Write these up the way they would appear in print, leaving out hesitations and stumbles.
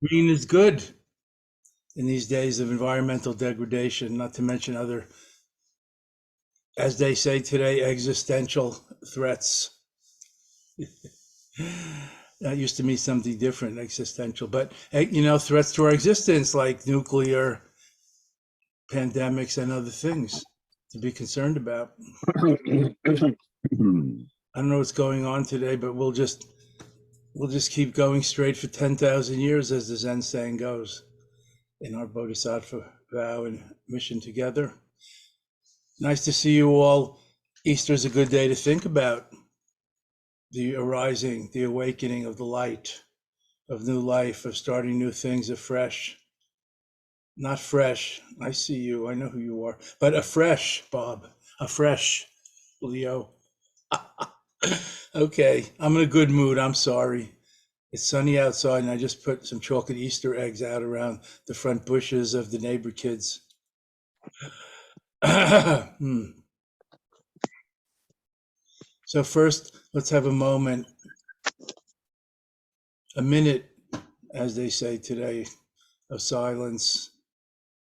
Green is good in these days of environmental degradation, not to mention other, as they say today, existential threats. That used to mean something different, existential, but threats to our existence like nuclear, pandemics, and other things to be concerned about. I don't know what's going on today, but we'll just keep going straight for 10,000 years, as the Zen saying goes, in our Bodhisattva vow and mission together. Nice to see you all. Easter is a good day to think about the arising, the awakening of the light, of new life, of starting new things afresh. Not fresh. I see you. I know who you are. But afresh, Bob. Afresh, Leo. Okay. I'm in a good mood. I'm sorry. It's sunny outside, and I just put some chocolate Easter eggs out around the front bushes of the neighbor kids. So, first, let's have a moment, a minute, as they say today, of silence,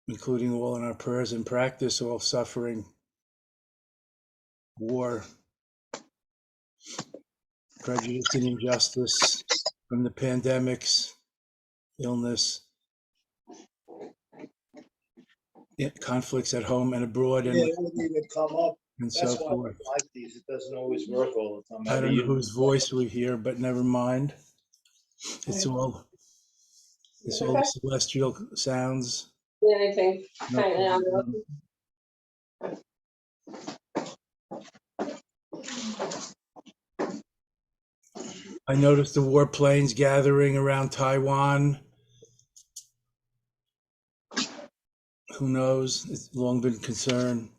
including all in our prayers and practice, all suffering, war, prejudice, and injustice from the pandemics, illness, conflicts at home and abroad, Yeah, it wouldn't even come up. and so That's why I forth. don't like these. It doesn't always work all the time. I don't know whose voice we hear, but never mind. It's all celestial sounds. Anything No right now. problem. I noticed the warplanes gathering around Taiwan. Who knows? It's long been concerned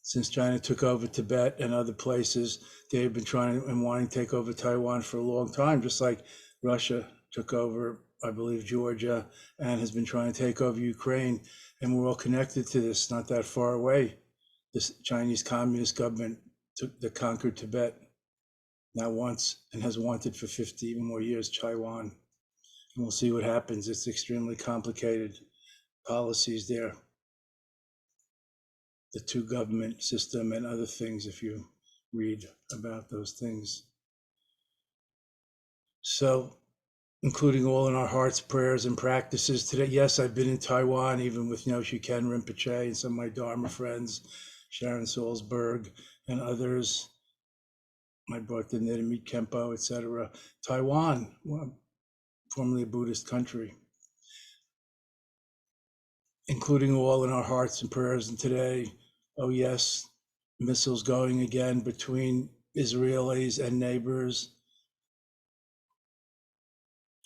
since China took over Tibet and other places. They've been trying and wanting to take over Taiwan for a long time, just like Russia took over, I believe, Georgia, and has been trying to take over Ukraine. And we're all connected to this, not that far away. This Chinese Communist government that conquered Tibet now wants and has wanted for 50 more years Taiwan. And we'll see what happens. It's extremely complicated policies there, the two government system and other things, if you read about those things. So, including all in our hearts, prayers, and practices today. Yes, I've been in Taiwan, even with Noshu Ken Rinpoche and some of my Dharma friends, Sharon Salzberg and others. I brought them there to meet Kempo, etc. Taiwan, well, formerly a Buddhist country, including all in our hearts and prayers. And today, oh yes, missiles going again between Israelis and neighbors,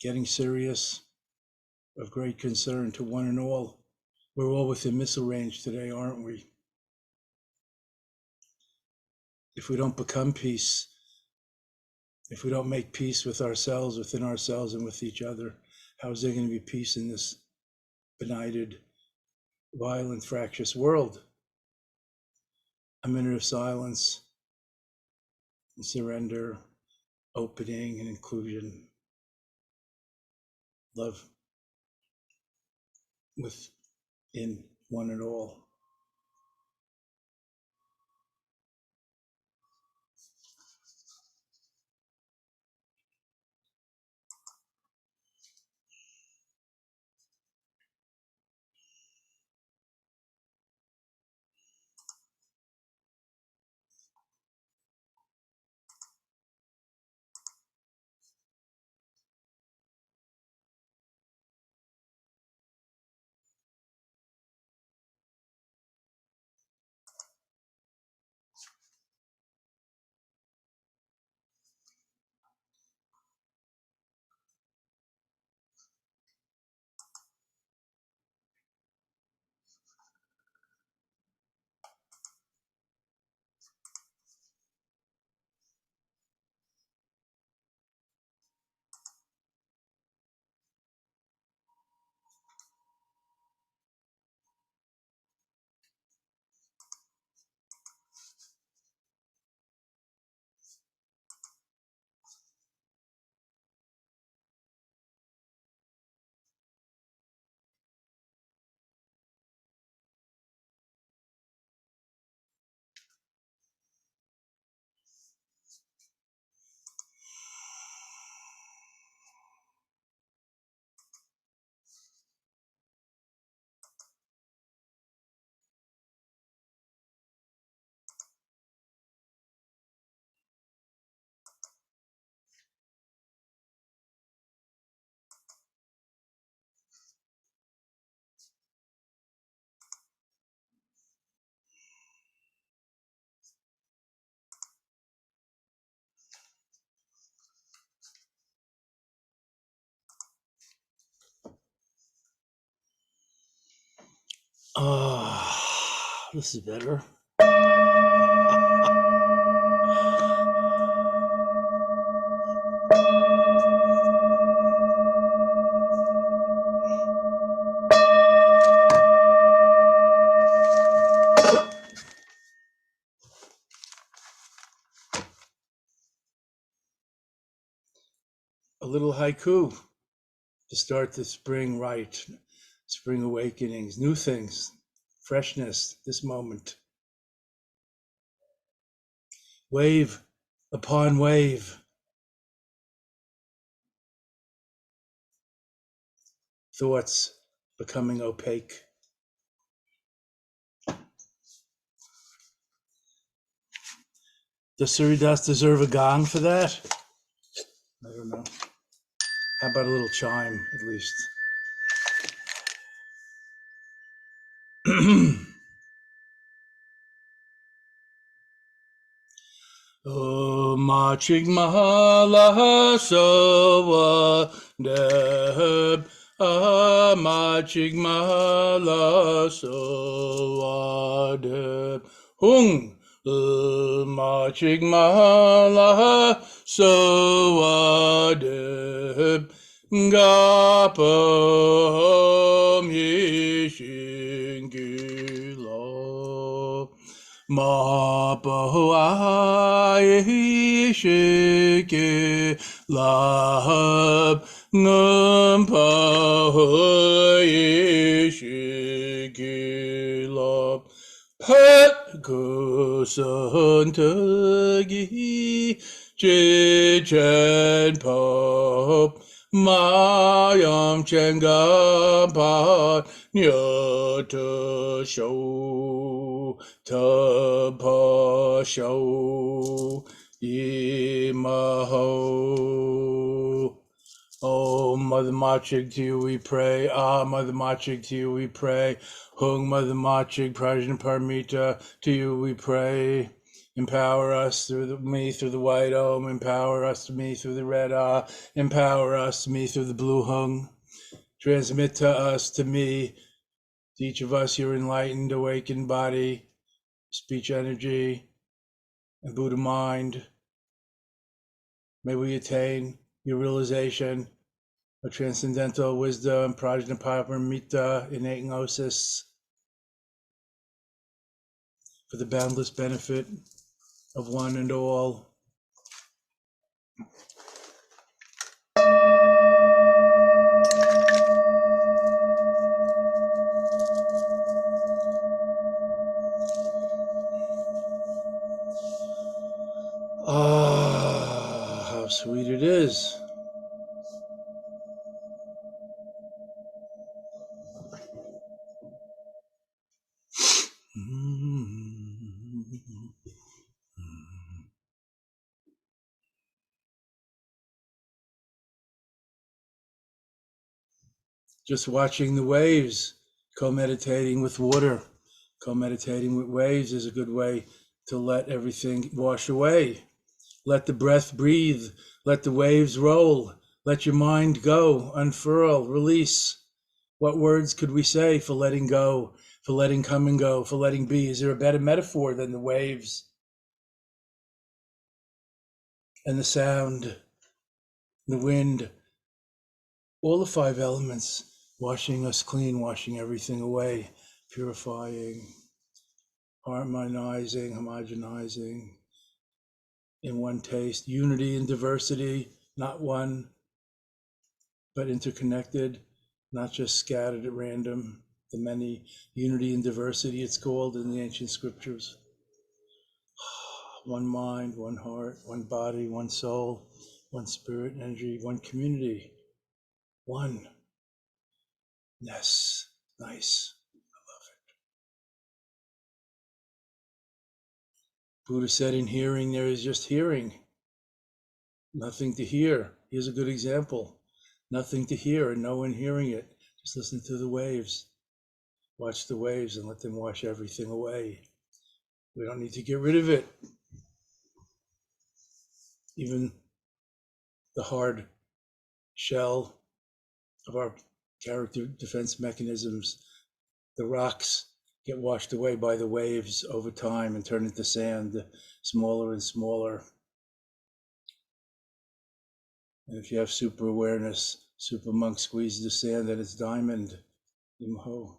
getting serious, of great concern to one and all. We're all within missile range today, aren't we? If we don't become peace, if we don't make peace with ourselves, within ourselves, and with each other, how is there going to be peace in this benighted, violent, fractious world? A minute of silence, and surrender, opening, and inclusion. Love within one and all. This is better. A little haiku to start the spring right. Spring awakenings, new things, freshness, this moment. Wave upon wave. Thoughts becoming opaque. Does Suridas deserve a gong for that? I don't know. How about a little chime, at least? Oh, marching mahala sawa deb. Ah, marching mahala sawa deb. Hung. Marching mahala sawa deb. Gapam yishingila. Mapahuai shike lahab ngampahui shike lab pat kusantagi chichen pop mayam chengampat nyata show Tapa Shau Imaho. Oh, Mother Machig, to you we pray. Ah, Mother Machig, to you we pray. Hung Mother Machig, Prajna Paramita, to you we pray. Empower us through me through the white Om. Empower us to me through the red Ah. Empower us to me through the blue Hung. Transmit to us, to me, to each of us, your enlightened, awakened body, speech energy, and Buddha mind. May we attain your realization of transcendental wisdom, prajnaparamita, innate gnosis, for the boundless benefit of one and all. Ah, how sweet it is. Just watching the waves, co-meditating with water, co-meditating with waves is a good way to let everything wash away. Let the breath breathe. Let the waves roll. Let your mind go, unfurl, release. What words could we say for letting go, for letting come and go, for letting be? Is there a better metaphor than the waves and the sound, the wind, all the five elements washing us clean, washing everything away, purifying, harmonizing, homogenizing in one taste, unity and diversity, not one, but interconnected, not just scattered at random. The many, unity and diversity, it's called in the ancient scriptures. One mind, one heart, one body, one soul, one spirit energy, one community, oneness. Nice. I love it. Buddha said, in hearing, there is just hearing. Nothing to hear. Here's a good example. Nothing to hear and no one hearing it. Just listen to the waves. Watch the waves and let them wash everything away. We don't need to get rid of it. Even the hard shell of our character defense mechanisms, the rocks get washed away by the waves over time and turn into sand, smaller and smaller. And if you have super awareness, super monk squeezes the sand and it's diamond. Imho.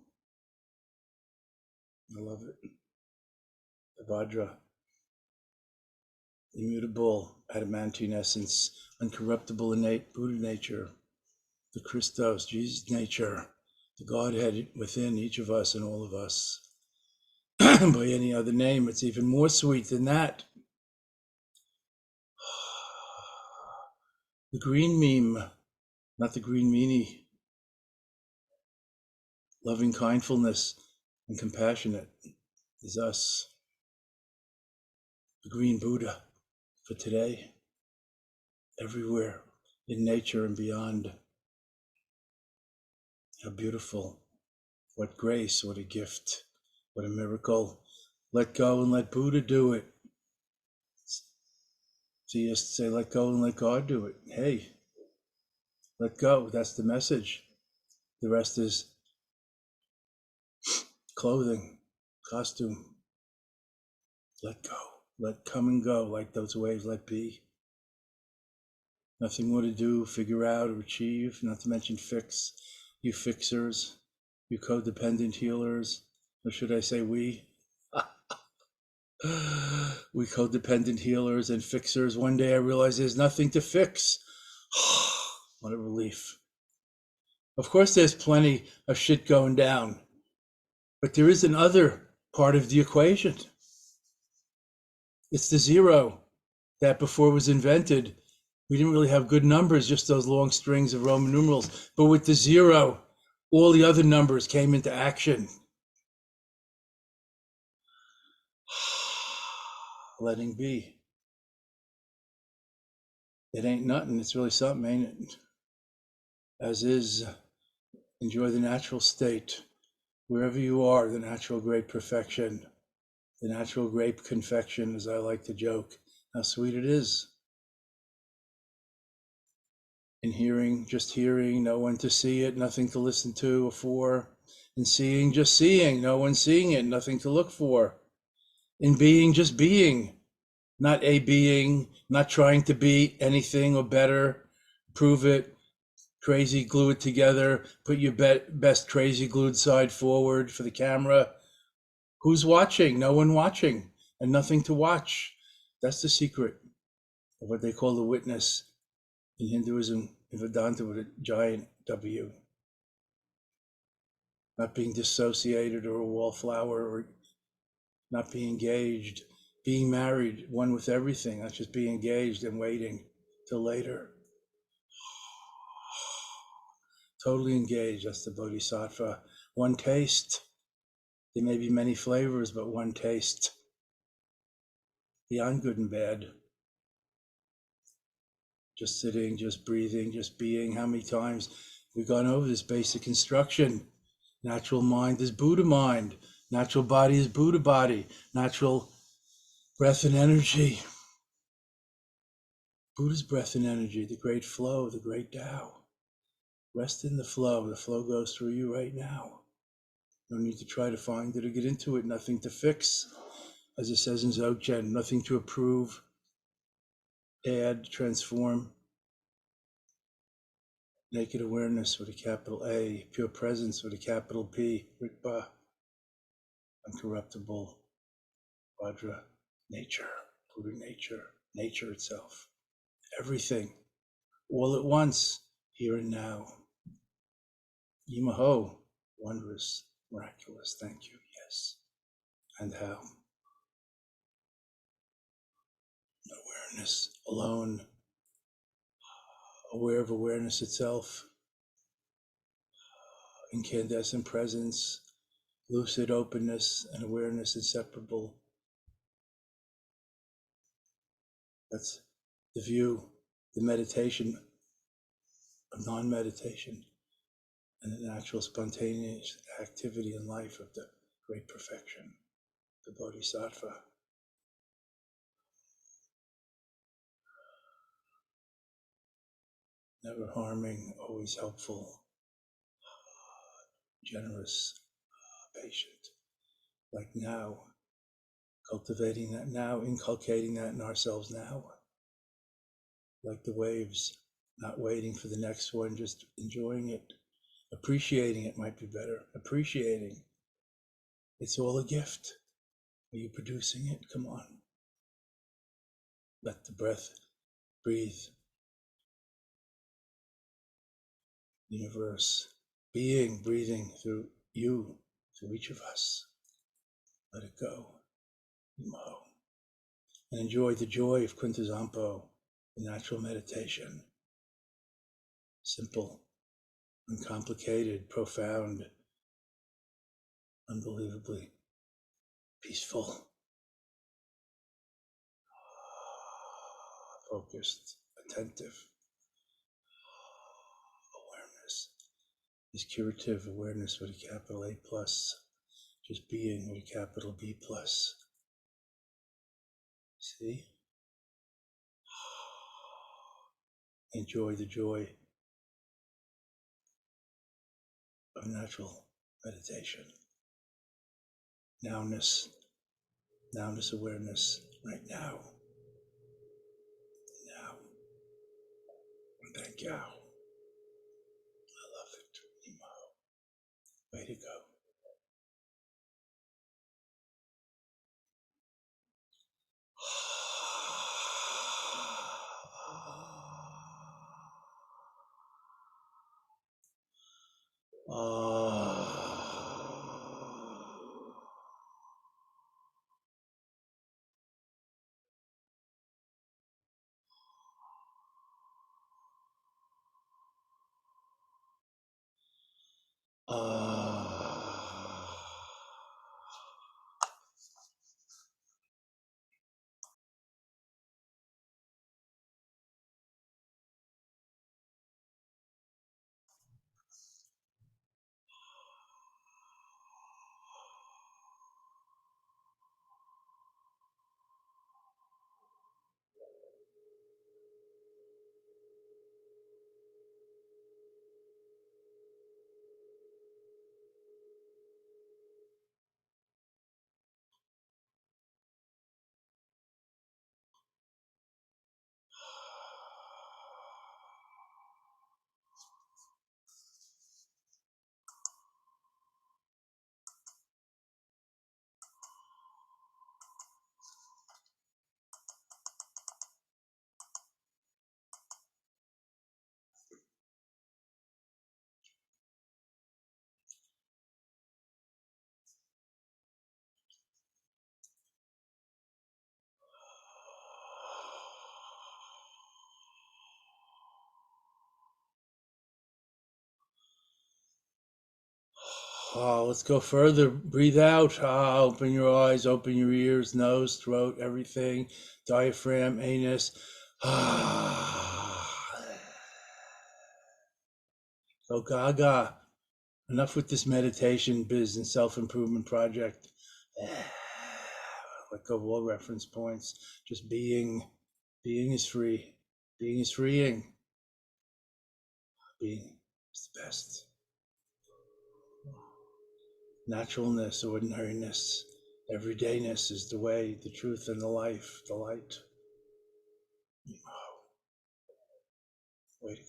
I love it. The Vajra. Immutable, adamantine essence, uncorruptible innate Buddha nature, the Christos, Jesus nature, the Godhead within each of us and all of us. By any other name, it's even more sweet than that. The green meme, not the green meanie. Loving kindfulness and compassionate is us. The green Buddha for today, everywhere, in nature and beyond. How beautiful. What grace, what a gift, what a miracle. Let go and let Buddha do it. So you just say, let go and let God do it. Hey, let go. That's the message. The rest is clothing, costume. Let go. Let come and go like those waves, let be. Nothing more to do, figure out, or achieve, not to mention fix. You fixers, you codependent healers, or should I say we? We codependent healers and fixers. One day I realized there's nothing to fix. What a relief. Of course, there's plenty of shit going down, but there is another part of the equation. It's the zero that before it was invented, we didn't really have good numbers, just those long strings of Roman numerals. But with the zero, all the other numbers came into action. Letting be. It ain't nothing. It's really something, ain't it? As is, enjoy the natural state. Wherever you are, the natural great perfection, the natural grape confection, as I like to joke. How sweet it is. In hearing, just hearing, no one to see it, nothing to listen to or for. In seeing, just seeing, no one seeing it, nothing to look for. In being, just being, not a being, not trying to be anything or better, prove it, crazy glue it together, put your best crazy glued side forward for the camera. Who's watching? No one watching, and nothing to watch. That's the secret of what they call the witness in Hinduism, in Vedanta, with a giant W. Not being dissociated or a wallflower or not being engaged, being married, one with everything, not just being engaged and waiting till later. Totally engaged, that's the bodhisattva. One taste. There may be many flavors, but one taste. Beyond good and bad. Just sitting, just breathing, just being. How many times we've gone over this basic instruction? Natural mind is Buddha mind. Natural body is Buddha body. Natural breath and energy. Buddha's breath and energy, the great flow, the great Tao. Rest in the flow. The flow goes through you right now. No need to try to find it or get into it. Nothing to fix. As it says in Dzogchen, nothing to approve, add, transform. Naked awareness with a capital A, pure presence with a capital P, Rigpa, uncorruptible, Vajra, nature, Buddha nature, nature itself, everything, all at once, here and now. Imaho, wondrous, miraculous, thank you, yes. And how? Awareness alone, aware of awareness itself, incandescent presence, lucid openness and awareness inseparable. That's the view, the meditation of non-meditation, and an actual spontaneous activity in life of the great perfection, the bodhisattva. Never harming, always helpful, generous, patient. like now, cultivating that now, inculcating that in ourselves now, like the waves, not waiting for the next one, just enjoying it, appreciating it might be better. Appreciating. It's all a gift. Are you producing it? Come on. Let the breath breathe. Universe, being, breathing through you, through each of us. Let it go. Mo. And enjoy the joy of Quintazampo, the natural meditation. Simple, uncomplicated, profound, unbelievably peaceful, focused, attentive. Awareness is curative awareness with a capital A plus, just being with a capital B plus. See? Enjoy the joy of natural meditation. Nowness awareness right now. Now. Thank you. I love it. Way to go. Let's go further. Breathe out. Open your eyes, open your ears, nose, throat, everything. Diaphragm, anus. Go gaga. Enough with this meditation biz and self-improvement project. Let go of all reference points. Just being. Being is free. Being is freeing. Being is the best. Naturalness, ordinariness, everydayness is the way, the truth, and the life, the light. Way to go.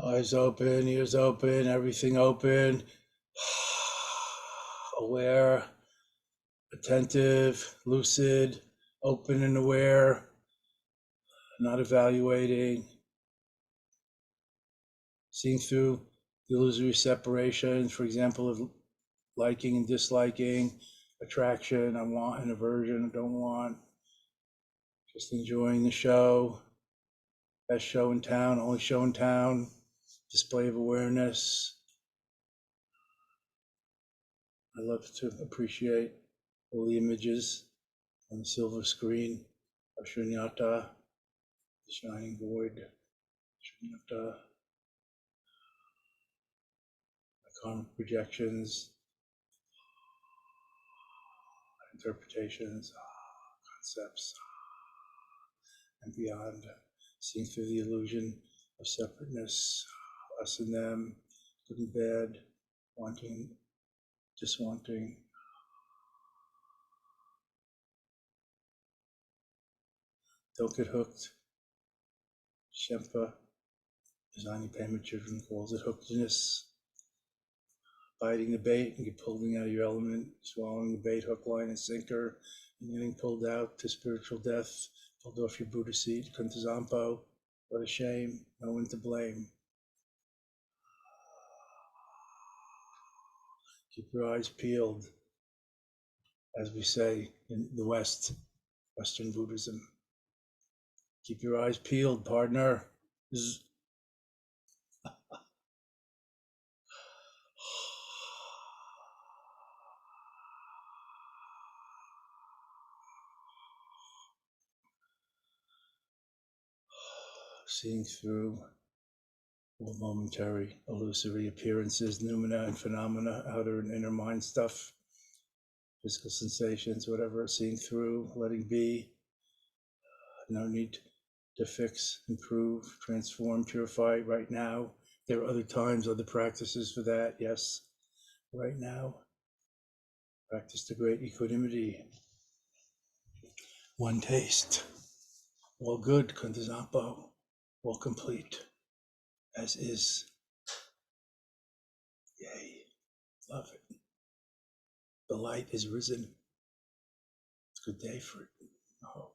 Eyes open, ears open, everything open. Aware, attentive, lucid, open and aware, not evaluating, seeing through the illusory separations, for example, of liking and disliking, attraction, I want, and aversion, I don't want. Just enjoying the show, best show in town, only show in town, display of awareness. I love to appreciate all the images on the silver screen of Shunyata, the shining void, Shunyata, karmic projections, interpretations, concepts, and beyond, seeing through the illusion of separateness, us and them, good and bad, wanting, just wanting. Don't get hooked. Shempa, Designing Payment Children calls it hookedness. Biting the bait and get pulled out of your element, swallowing the bait, hook, line, and sinker, and getting pulled out to spiritual death, pulled off your Buddha seat, Kuntazampo. What a shame, no one to blame. Keep your eyes peeled, as we say in the West, Western Buddhism. Keep your eyes peeled, partner. Seeing through all momentary, illusory appearances, noumena and phenomena, outer and inner mind stuff, physical sensations, whatever, seeing through, letting be. No need to fix, improve, transform, purify right now. There are other times, other practices for that, yes. Right now, practice the great equanimity, One taste, all good, Kundazampo, all complete, as is. Yea, love it. The light is risen. It's a good day for it. Oh.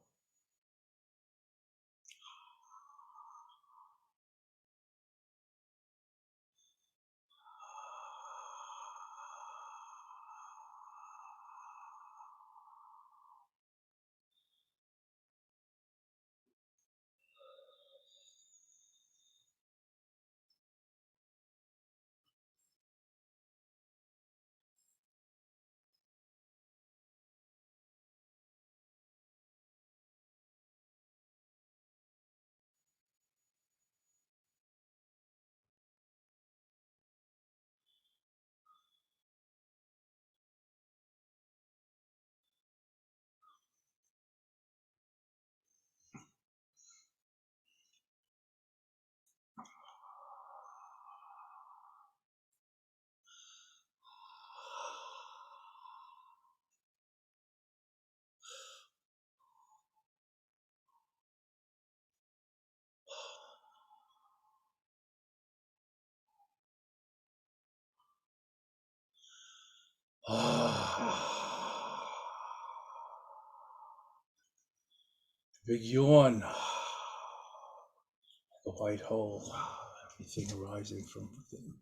Big yawn. The white hole. Everything arising from within.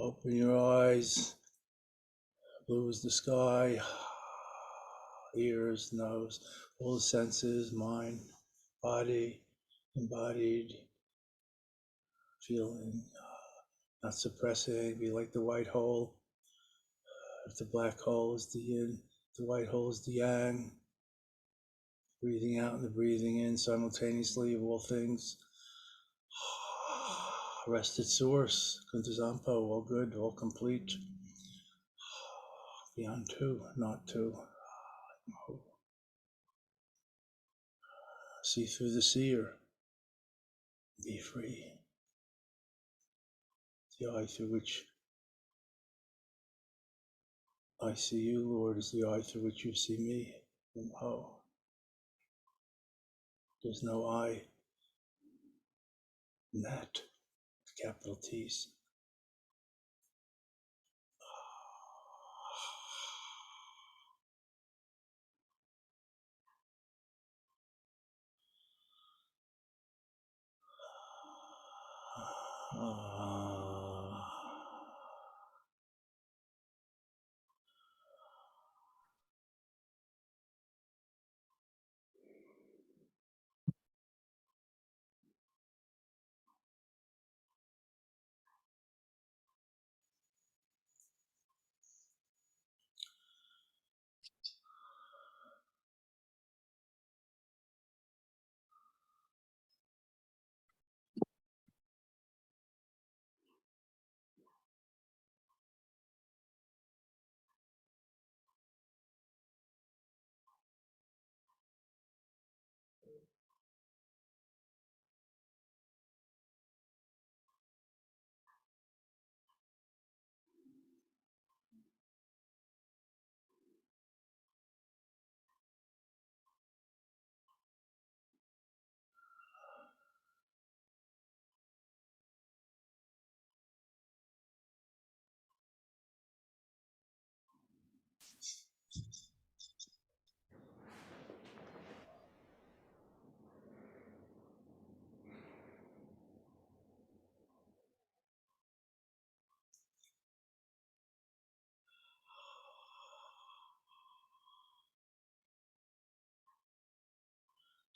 Open your eyes. Blue is the sky. Ears, nose, all the senses, mind, body, embodied, feeling, not suppressing. Be like the white hole. If the black hole is the yin, the white hole is the yang. Breathing out and the breathing in simultaneously of all things. Rested source, Kuntazampo, all good, all complete. Beyond two, not two. See through the seer. Be free. The eye through which I see you, Lord, is the eye through which you see me. Oh, there's no I in that, capital T's.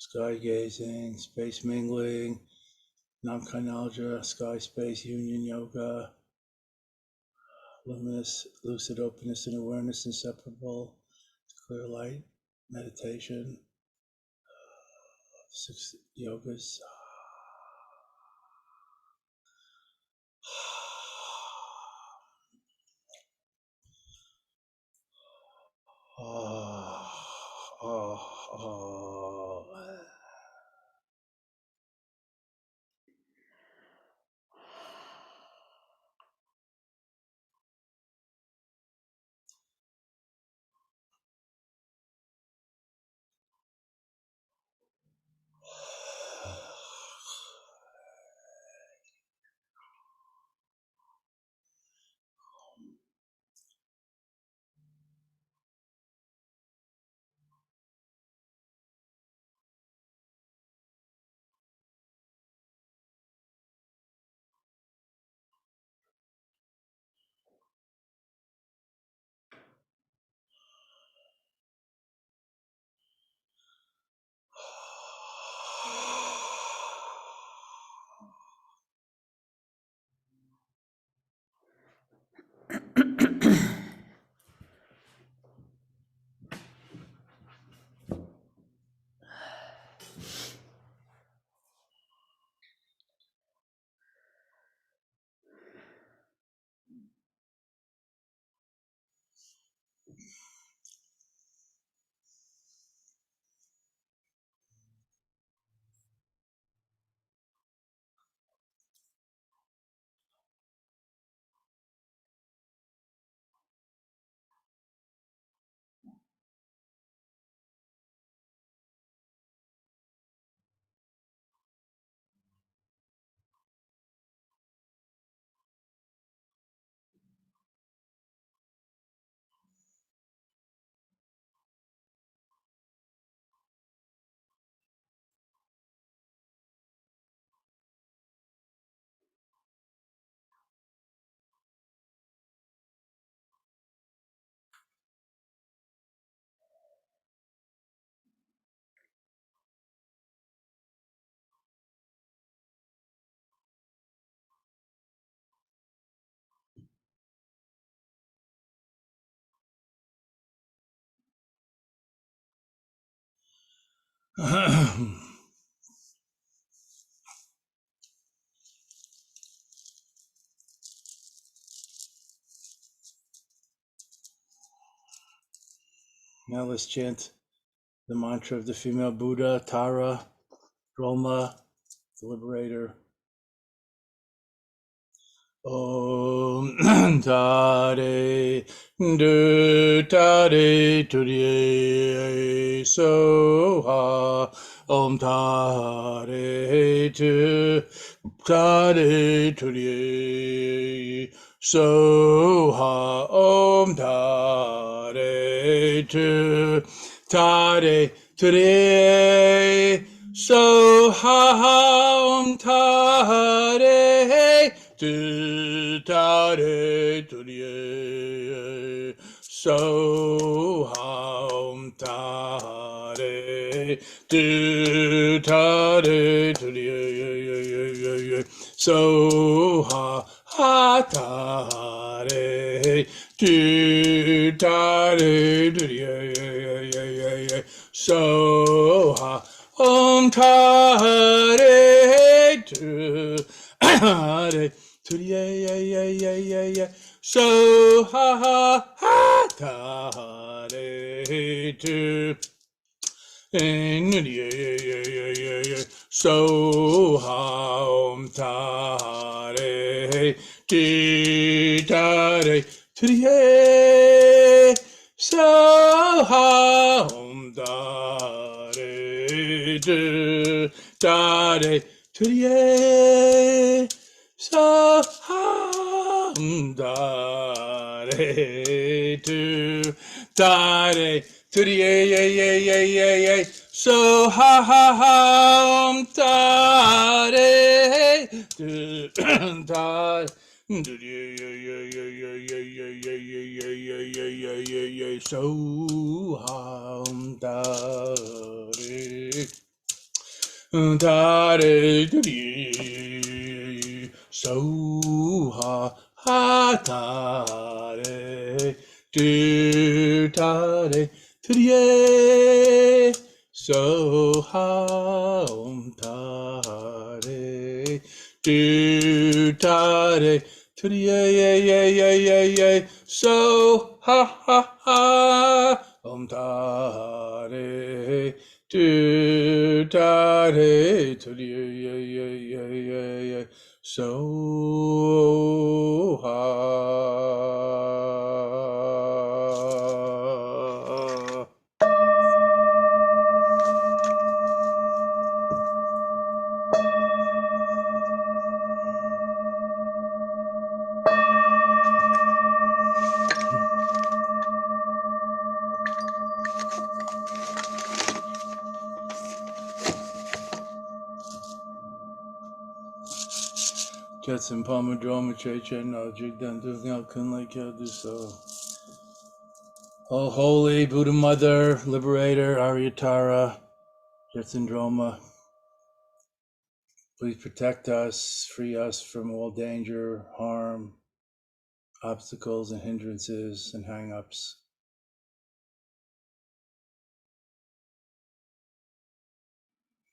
Sky gazing, space mingling, Namkha sky space union yoga, luminous, lucid openness and awareness inseparable, clear light, meditation, 6 yogas. Now let's chant the mantra of the female Buddha, Tara, Roma, the liberator. Om Tare Du Tare Turye Soha Om Tare Tu Tare Turye Soha Om Tare Tu Tare Turye Soha Om Tare Tu Tare Turye Soham Tare Tu Tare Turye Soha Ha Tare Tu Tare Turye Soha Om Tare Tu Tare Turye So ha Tare Tu So Om Tare Ti Tare Turye So Om Tare Tu Tare Turye So Om Tare Tu Tare Turye So Om Tare Tu Tare So Om Tare Tare Turi So Ha Tare Tu Tare Turi So Om Tare Tu Tare Turi So Om Tare Tu Tare Turi So Jetson Palmadroma Chechen no Jigdan Dugal Kun Like do so. Oh holy Buddha Mother, Liberator, Aryatara, Jetson Droma, please protect us, free us from all danger, harm, obstacles and hindrances and hang-ups.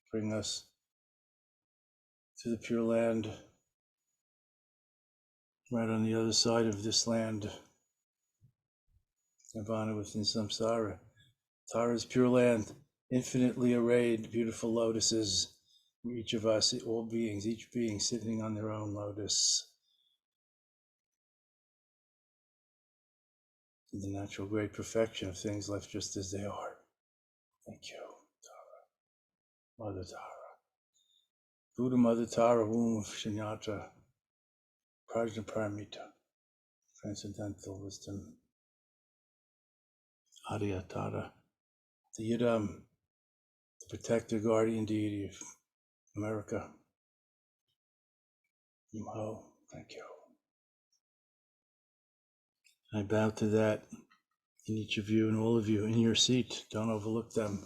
Bring us to the Pure Land, right on the other side of this land, Nirvana within samsara. Tara's Pure Land, infinitely arrayed, beautiful lotuses, each of us, all beings, each being sitting on their own lotus, in the natural great perfection of things left just as they are. Thank you, Tara, Mother Tara, Buddha Mother Tara, womb of Shunyata, Prajna Paramita, transcendental wisdom, Arya Tara, the Yidam, the protector, guardian deity of America. Yimho, thank you. I bow to that in each of you and all of you in your seat. Don't overlook them.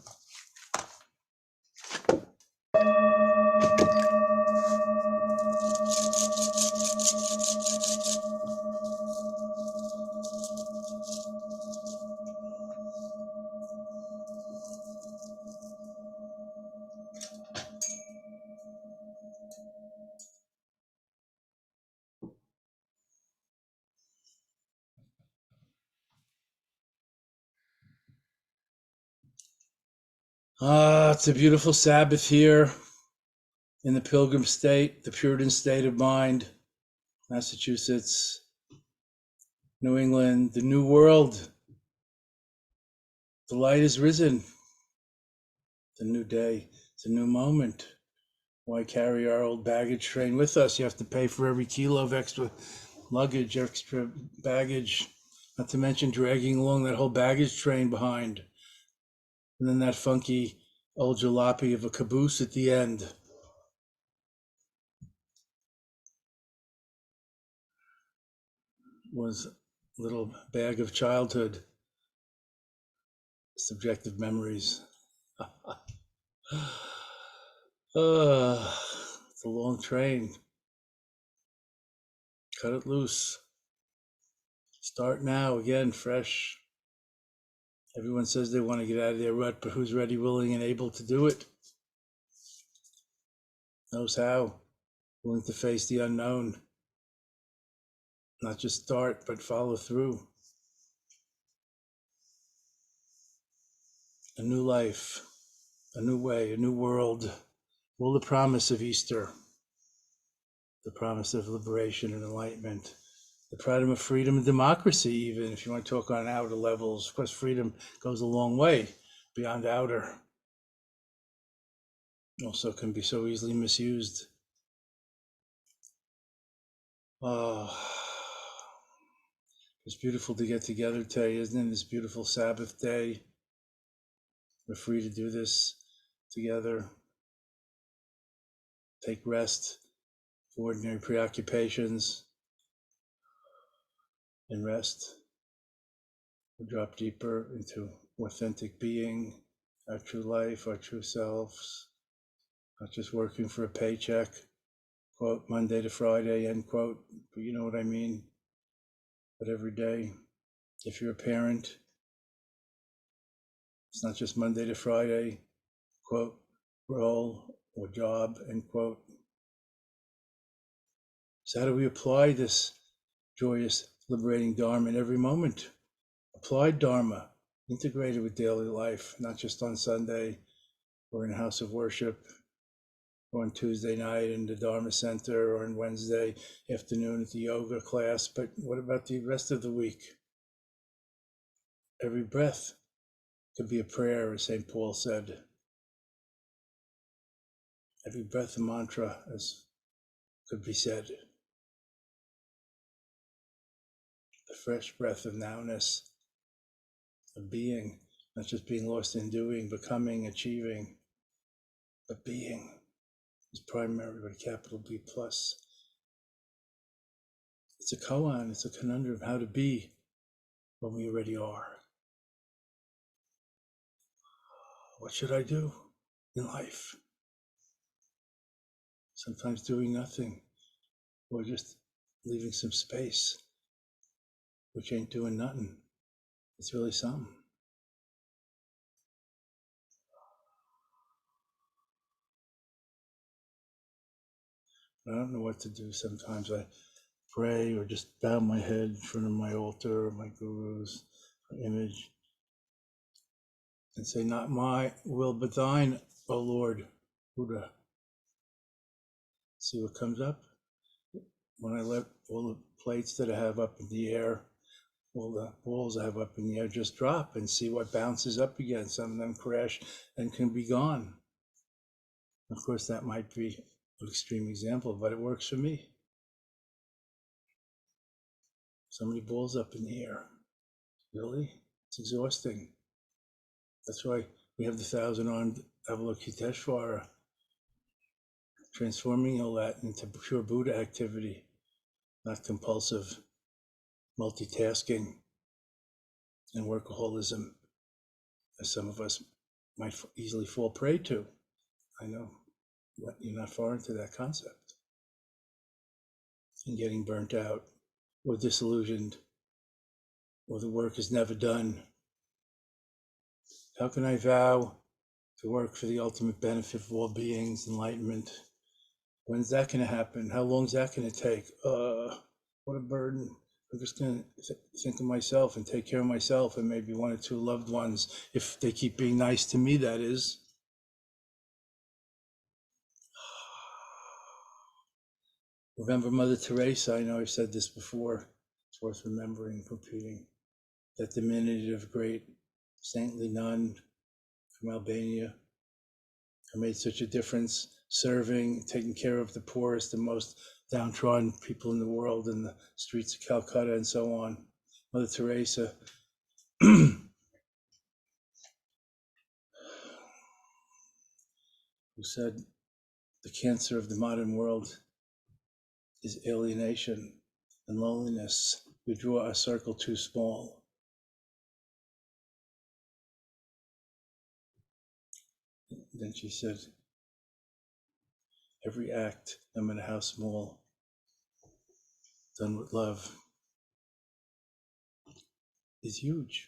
It's a beautiful Sabbath here in the Pilgrim State, the Puritan state of mind, Massachusetts, New England, the New World. The light is risen. The new day. It's a new moment. Why carry our old baggage train with us? You have to pay for every kilo of extra luggage, extra baggage, not to mention dragging along that whole baggage train behind. And then that funky old jalopy of a caboose at the end. Was a little bag of childhood, subjective memories. It's a long train. Cut it loose. Start now, again, fresh. Everyone says they want to get out of their rut, but who's ready, willing, and able to do it? Knows how. Willing to face the unknown. Not just start, but follow through. A new life, a new way, a new world. All the promise of Easter, the promise of liberation and enlightenment, the promise of freedom and democracy, even if you want to talk on outer levels. Of course, freedom goes a long way beyond outer. Also can be so easily misused. Oh, it's beautiful to get together today, isn't it? This beautiful Sabbath day. We're free to do this together. Take rest from ordinary preoccupations and rest. We drop deeper into authentic being, our true life, our true selves, not just working for a paycheck, quote, Monday to Friday, end quote, but you know what I mean. But every day, if you're a parent, it's not just Monday to Friday, quote, role or job, end quote. So how do we apply this joyous, liberating Dharma in every moment? Applied Dharma, integrated with daily life, not just on Sunday or in a house of worship, or on Tuesday night in the Dharma Center, or on Wednesday afternoon at the yoga class. But what about the rest of the week? Every breath could be a prayer, as St. Paul said. Every breath a mantra, as could be said. The fresh breath of nowness, of being, not just being lost in doing, becoming, achieving, but being is primary with a capital B plus. It's a koan, it's a conundrum of how to be when we already are. What should I do in life? Sometimes doing nothing, or just leaving some space, which ain't doing nothing. It's really something. I don't know what to do. Sometimes I pray or just bow my head in front of my altar or my guru's image and say, not my will, but thine, O Lord, Buddha. See what comes up. When I let all the plates that I have up in the air, all the balls I have up in the air just drop and see what bounces up again. Some of them crash and can be gone. Of course, that might be an extreme example, but it works for me. So many balls up in the air. Really? It's exhausting. That's why we have the thousand-armed Avalokiteshvara, transforming all that into pure Buddha activity, not compulsive multitasking and workaholism, as some of us might easily fall prey to. I know you're not far into that concept. And getting burnt out or disillusioned or the work is never done. How can I vow to work for the ultimate benefit of all beings, enlightenment? When's that going to happen? How long is that going to take? What a burden. I'm just going to think of myself and take care of myself and maybe one or two loved ones, if they keep being nice to me, that is. Remember Mother Teresa? I know I've said this before. It's worth remembering, repeating. That diminutive, great saintly nun from Albania who made such a difference, serving, taking care of the poorest and most downtrodden people in the world in the streets of Calcutta and so on. Mother Teresa. Who said the cancer of the modern world is alienation and loneliness. We draw a circle too small. Then she said, every act, no matter how small, done with love, is huge,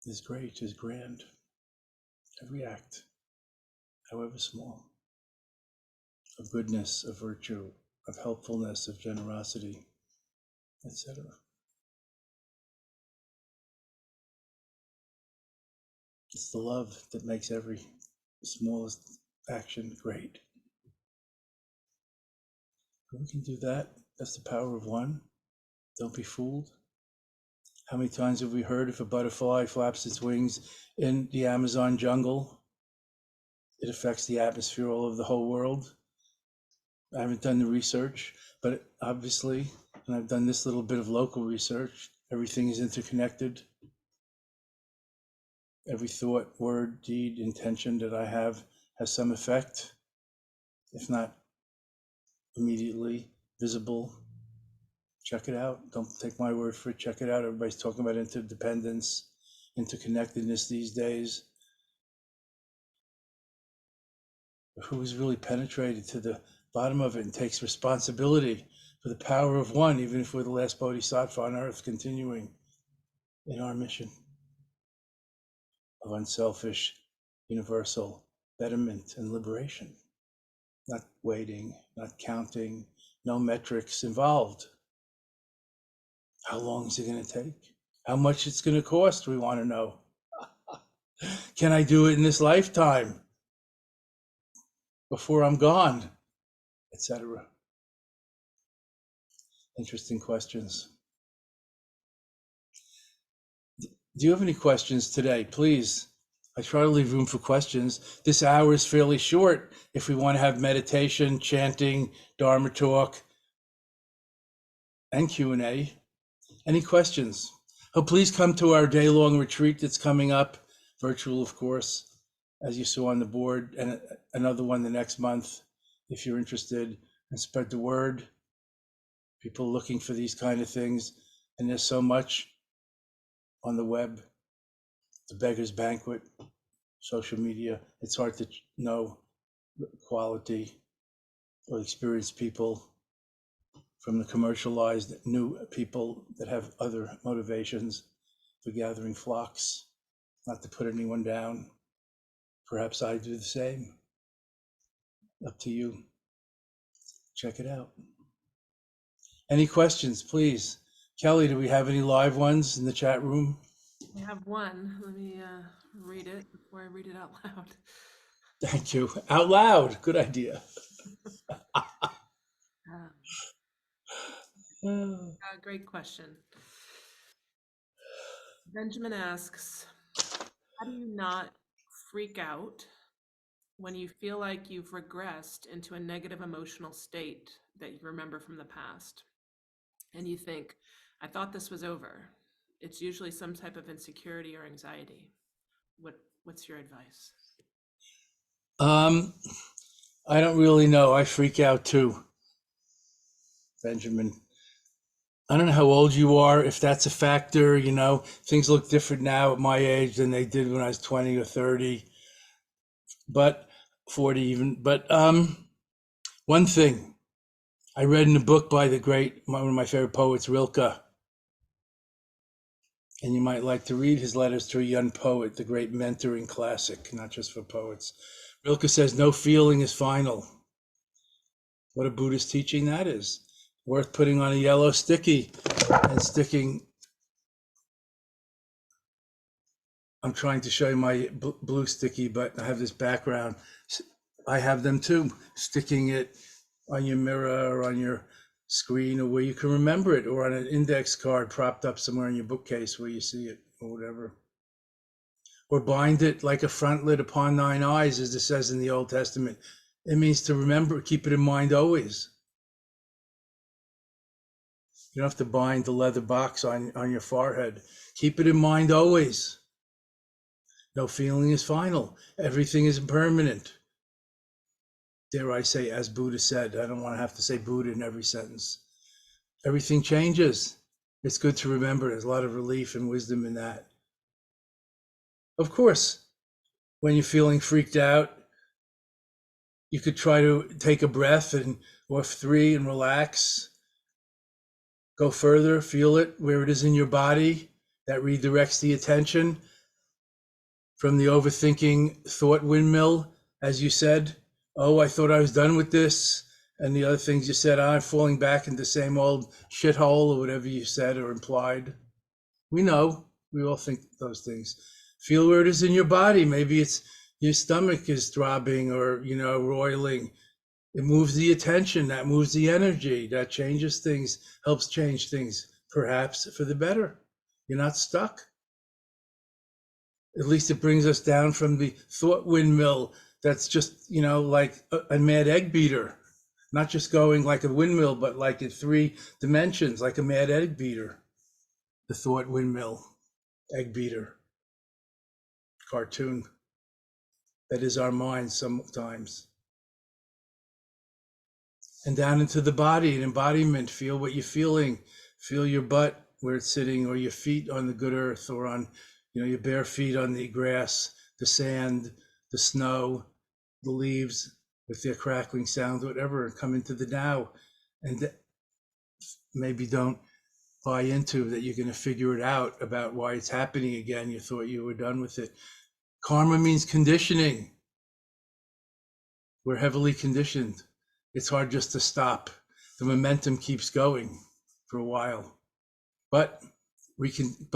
is great, is grand. Every act, however small, of goodness, of virtue, of helpfulness, of generosity, etc. It's the love that makes every smallest action great. When we can do that, that's the power of one. Don't be fooled. How many times have we heard if a butterfly flaps its wings in the Amazon jungle, it affects the atmosphere all over the whole world? I haven't done the research, but obviously, and I've done this little bit of local research, everything is interconnected. Every thought, word, deed, intention that I have has some effect, if not immediately visible. Check it out. Don't take my word for it. Check it out. Everybody's talking about interdependence, interconnectedness these days. But who's really penetrated to the bottom of it and takes responsibility for the power of one, even if we're the last bodhisattva on earth, continuing in our mission of unselfish, universal betterment and liberation? Not waiting, not counting, no metrics involved. How long is it going to take? How much it's going to cost? We want to know. Can I do it in this lifetime before I'm gone, etc.? Interesting questions. Do you have any questions today? Please. I try to leave room for questions. This hour is fairly short if we want to have meditation, chanting, Dharma talk, and Q&A. Any questions? Oh, please come to our day-long retreat that's coming up, virtual, of course, as you saw on the board, and another one the next month, if you're interested, and spread the word. People looking for these kind of things, and there's so much on the web, the Beggar's Banquet, social media. It's hard to know the quality or experienced people from the commercialized new people that have other motivations for gathering flocks. Not to put anyone down. Perhaps I do the same. Up to you. Check it out. Any questions, please? Kelly, do we have any live ones in the chat room? I have one. Let me read it before I read it out loud. Thank you. Out loud. Good idea. Great question. Benjamin asks, how do you not freak out when you feel like you've regressed into a negative emotional state that you remember from the past? And you think, I thought this was over. It's usually some type of insecurity or anxiety. What's your advice? I don't really know. I freak out too, Benjamin. I don't know how old you are, if that's a factor. You know, things look different now at my age than they did when I was 20 or 30, but 40 even. But one thing I read in a book by one of my favorite poets, Rilke, and you might like to read his letters to a young poet, the great mentoring classic, not just for poets. Rilke says, no feeling is final. What a Buddhist teaching that is. Worth putting on a yellow sticky and sticking. I'm trying to show you my blue sticky, but I have this background I have them too, sticking it on your mirror or on your screen or where you can remember it, or on an index card propped up somewhere in your bookcase where you see it or whatever. Or bind it like a frontlet upon thine eyes, as it says in the Old Testament. It means to remember, keep it in mind always. You don't have to bind the leather box on your forehead. Keep it in mind always. No feeling is final. Everything is impermanent. Dare I say, as Buddha said, I don't want to have to say Buddha in every sentence. Everything changes. It's good to remember. There's a lot of relief and wisdom in that. Of course, when you're feeling freaked out, you could try to take a breath or three and relax. Go further, feel it where it is in your body. That redirects the attention from the overthinking thought windmill, as you said. Oh, I thought I was done with this. And the other things you said, I'm falling back into the same old shithole, or whatever you said or implied. We know, we all think those things. Feel where it is in your body. Maybe it's your stomach is throbbing or, roiling. It moves the attention, that moves the energy, that changes things, helps change things, perhaps for the better. You're not stuck. At least it brings us down from the thought windmill that's just, like a mad egg beater, not just going like a windmill, but like in 3 dimensions, like a mad egg beater. The thought windmill, egg beater, cartoon. That is our mind sometimes. And down into the body, an embodiment. Feel what you're feeling. Feel your butt where it's sitting, or your feet on the good earth, or on, your bare feet on the grass, the sand, the snow, the leaves with their crackling sound, whatever, and come into the now. And maybe don't buy into that you're going to figure it out about why it's happening again. You thought you were done with it. Karma means conditioning. We're heavily conditioned. It's hard just to stop. The momentum keeps going for a while. But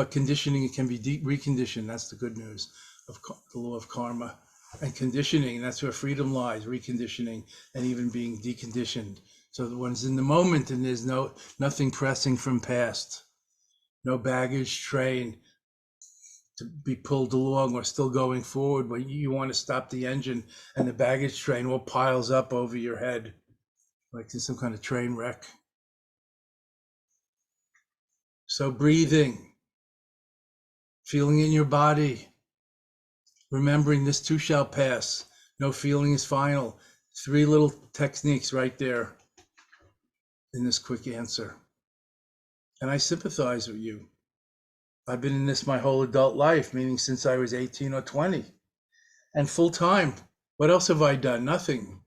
conditioning can be reconditioned. That's the good news of the law of karma. And conditioning, that's where freedom lies, reconditioning and even being deconditioned. So the one's in the moment, and there's nothing pressing from past. No baggage train to be pulled along or still going forward when you want to stop the engine and the baggage train all piles up over your head like there's some kind of train wreck. So breathing, feeling in your body, remembering this too shall pass. No feeling is final. 3 little techniques right there in this quick answer. And I sympathize with you. I've been in this my whole adult life, meaning since I was 18 or 20, and full time. What else have I done? Nothing.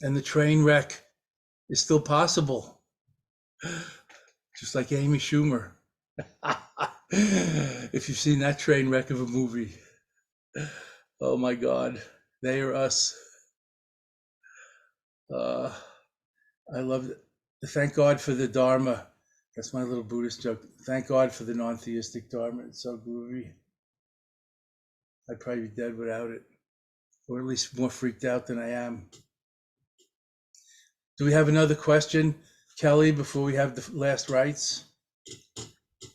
And the train wreck is still possible, just like Amy Schumer. If you've seen that train wreck of a movie, oh my God, they are us. I love it. Thank God for the Dharma. That's my little Buddhist joke. Thank God for the non-theistic Dharma. It's so groovy. I'd probably be dead without it, or at least more freaked out than I am. Do we have another question, Kelly, before we have the last rites?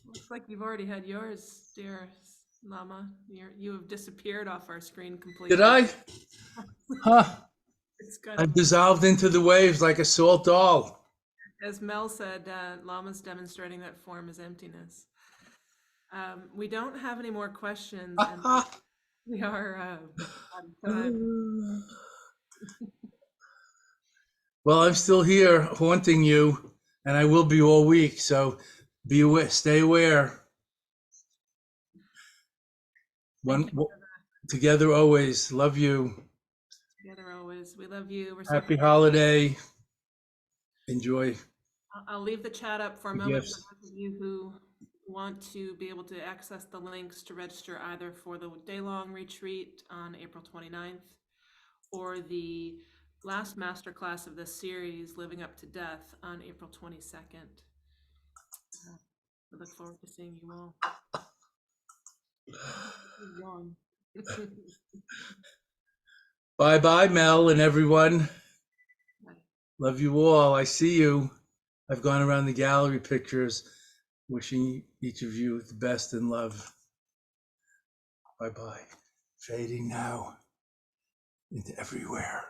Looks like you've already had yours, dear Lama. You have disappeared off our screen completely. Did I? Huh. It's kind I of, dissolved into the waves like a salt doll. as Mel said, Lama's demonstrating that form is emptiness. We don't have any more questions, and we are out of time. Well, I'm still here haunting you, and I will be all week. So be aware, stay aware. Together always. Love you. Together always. We love you. Happy holiday. Enjoy. I'll leave the chat up for a the moment for gifts. those of you who want to be able to access the links to register either for the day-long retreat on April 29th or the last masterclass of this series, Living Up to Death, on April 22nd. I look forward to seeing you all. Bye-bye, Mel and everyone. Love you all. I see you. I've gone around the gallery pictures, wishing each of you the best in love. Bye-bye. Fading now into everywhere.